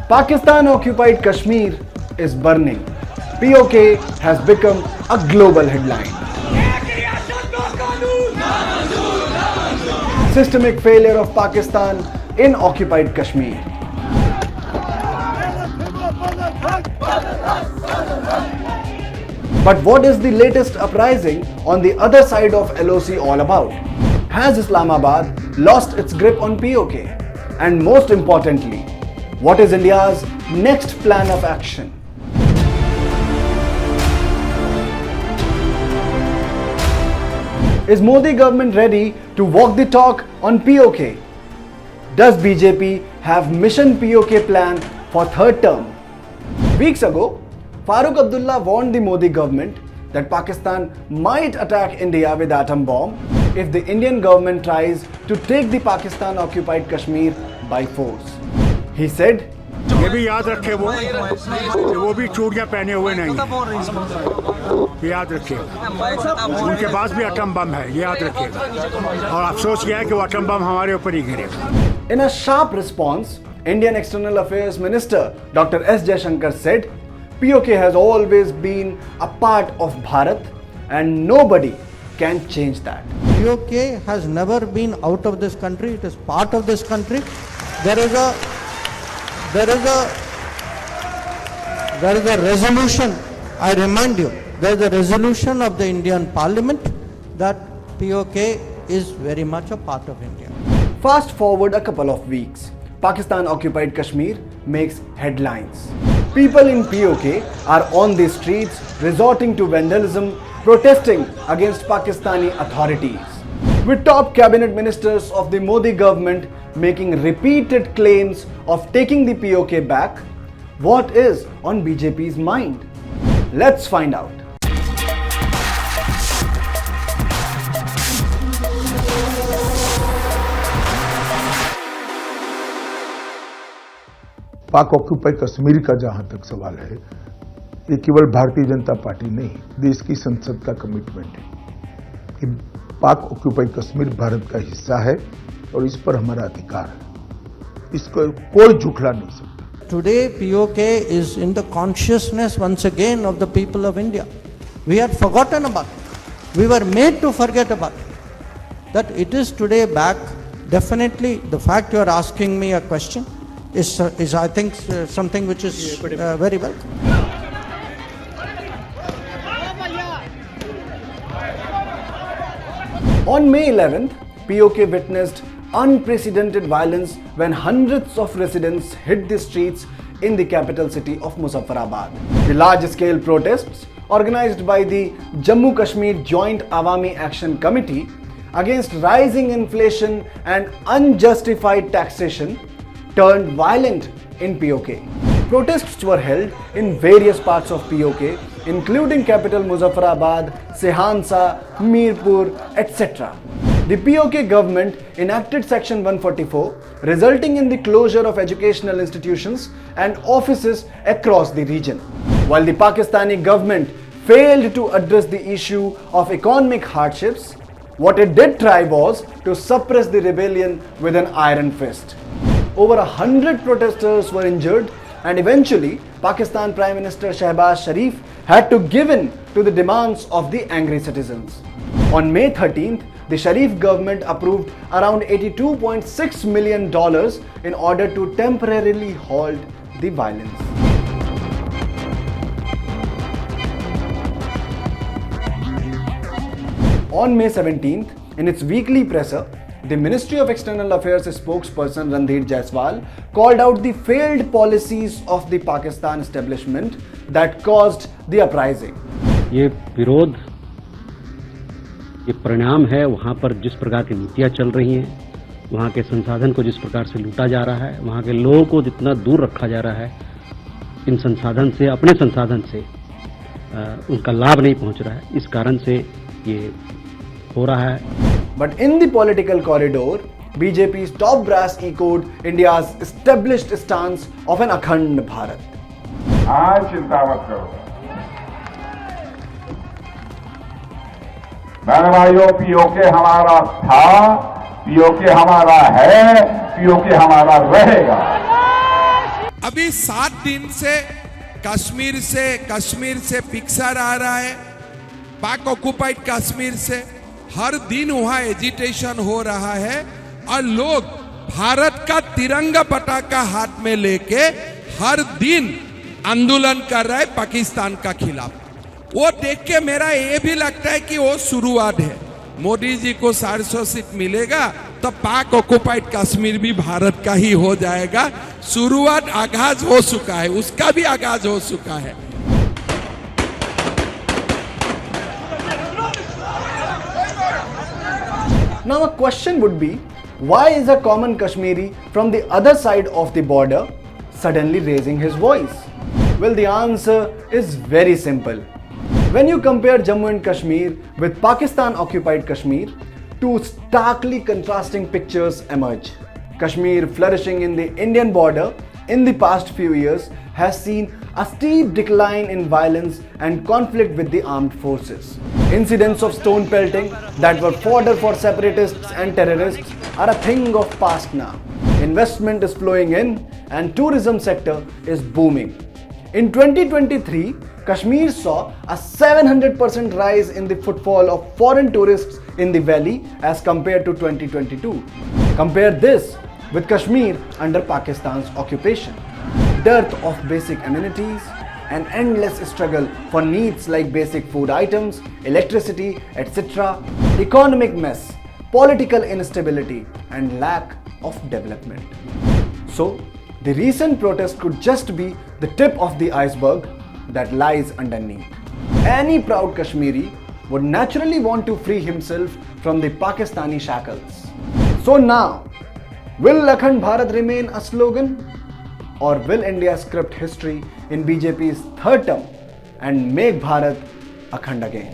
Pakistan-occupied Kashmir is burning. POK has become a global headline. Systemic failure of Pakistan in occupied Kashmir. But what is the latest uprising on the other side of LOC all about? Has Islamabad lost its grip on POK? And most importantly, what is India's next plan of action? Is Modi government ready to walk the talk on POK? Does BJP have mission POK plan for third term? Weeks ago, Farooq Abdullah warned the Modi government that Pakistan might attack India with atom bomb if the Indian government tries to take the Pakistan-occupied Kashmir by force. He said, ये भी याद रखे वो भी चूड़ियां पहने हुए नहीं ये याद रखिएगा उनके पास भी एटम बम है ये याद रखिएगा और अफसोस किया है कि वो एटम बम हमारे ऊपर ही गिरेगा. In a sharp response, Indian External Affairs Minister Dr. S. Jaishankar said, POK has always been a part of Bharat and nobody can change that. POK has never been out of this country. It is part of this country. There is a resolution. I remind you, there is a resolution of the Indian Parliament that POK is very much a part of India. Fast forward a couple of weeks. Pakistan-occupied Kashmir makes headlines. People in POK are on the streets resorting to vandalism, protesting against Pakistani authorities. With top cabinet ministers of the Modi government making repeated claims of taking the POK back, what is on BJP's mind? Let's find out. पाक occupy Kashmir का जहां तक सवाल है, ये केवल Bharatiya Janata party नहीं, देश की संसद का कमिटमेंट है कि पाक ऑक्यूपाई कश्मीर भारत का हिस्सा है और इस पर हमारा अधिकार है. इसको कोई झुठला नहीं सकता. Today POK is in the consciousness once again of the people of India. We had forgotten about it. We were made to forget about it. That it is today back. Definitely the fact you are asking me a question is I think something which is very welcome. On May 11th, POK witnessed unprecedented violence when hundreds of residents hit the streets in the capital city of Muzaffarabad. The large-scale protests organized by the Jammu Kashmir Joint Awami Action Committee against rising inflation and unjustified taxation turned violent in POK. Protests were held in various parts of POK, including capital Muzaffarabad, Sehansa, Mirpur, etc. The POK government enacted Section 144, resulting in the closure of educational institutions and offices across the region. While the Pakistani government failed to address the issue of economic hardships, what it did try was to suppress the rebellion with an iron fist. Over 100 protesters were injured, and eventually Pakistan Prime Minister Shehbaz Sharif had to give in to the demands of the angry citizens. On May 13th, the Sharif government approved around $82.6 million in order to temporarily halt the violence. On May 17th, in its weekly presser, the Ministry of External Affairs spokesperson Randhir Jaiswal called out the failed policies of the Pakistan establishment that caused the uprising. ये विरोध ये परिणाम है वहाँ पर जिस प्रकार की नीतियाँ चल रही हैं, वहाँ के संसाधन को जिस प्रकार से लूटा जा रहा है, वहाँ के लोगों को जितना दूर रखा जा रहा है इन संसाधन से, अपने संसाधन से उनका लाभ नहीं पहुँच रहा है, इस कारण से ये हो रहा है. But in the political corridor, BJP's top brass echoed India's established stance of an Akhand Bharat. आज चिंता मत करो. बहन भाइयों, पीओके हमारा था, पीओके हमारा है, पीओके हमारा रहेगा. अभी 7 दिन से कश्मीर से पिक्चर आ रहा है, पाक ऑक्युपाइड कश्मीर से हर दिन वहां एजिटेशन हो रहा है और लोग भारत का तिरंगा पताका हाथ में लेके हर दिन आंदोलन कर रहे हैं पाकिस्तान का खिलाफ। वो देख के मेरा ये भी लगता है कि वो शुरुआत है। मोदी जी को 400 सीट मिलेगा तो पाक ऑक्युपाइड कश्मीर भी भारत का ही हो जाएगा। शुरुआत आगाज हो चुका है, उसका भी आगाज हो चुका है। Now a question would be, why is a common Kashmiri from the other side of the border suddenly raising his voice? Well, the answer is very simple. When you compare Jammu and Kashmir with Pakistan occupied Kashmir, two starkly contrasting pictures emerge. Kashmir, flourishing in the Indian border in the past few years, has seen a steep decline in violence and conflict with the armed forces. Incidents of stone pelting that were fodder for separatists and terrorists are a thing of past now. Investment is flowing in and tourism sector is booming. In 2023, Kashmir saw a 700% rise in the footfall of foreign tourists in the valley as compared to 2022. Compare this with Kashmir under Pakistan's occupation. Dearth of basic amenities, an endless struggle for needs like basic food items, electricity, etc., economic mess, political instability, and lack of development. So, the recent protest could just be the tip of the iceberg that lies underneath. Any proud Kashmiri would naturally want to free himself from the Pakistani shackles. So now, will Akhand Bharat remain a slogan? Or will India script history in BJP's third term and make Bharat Akhand again?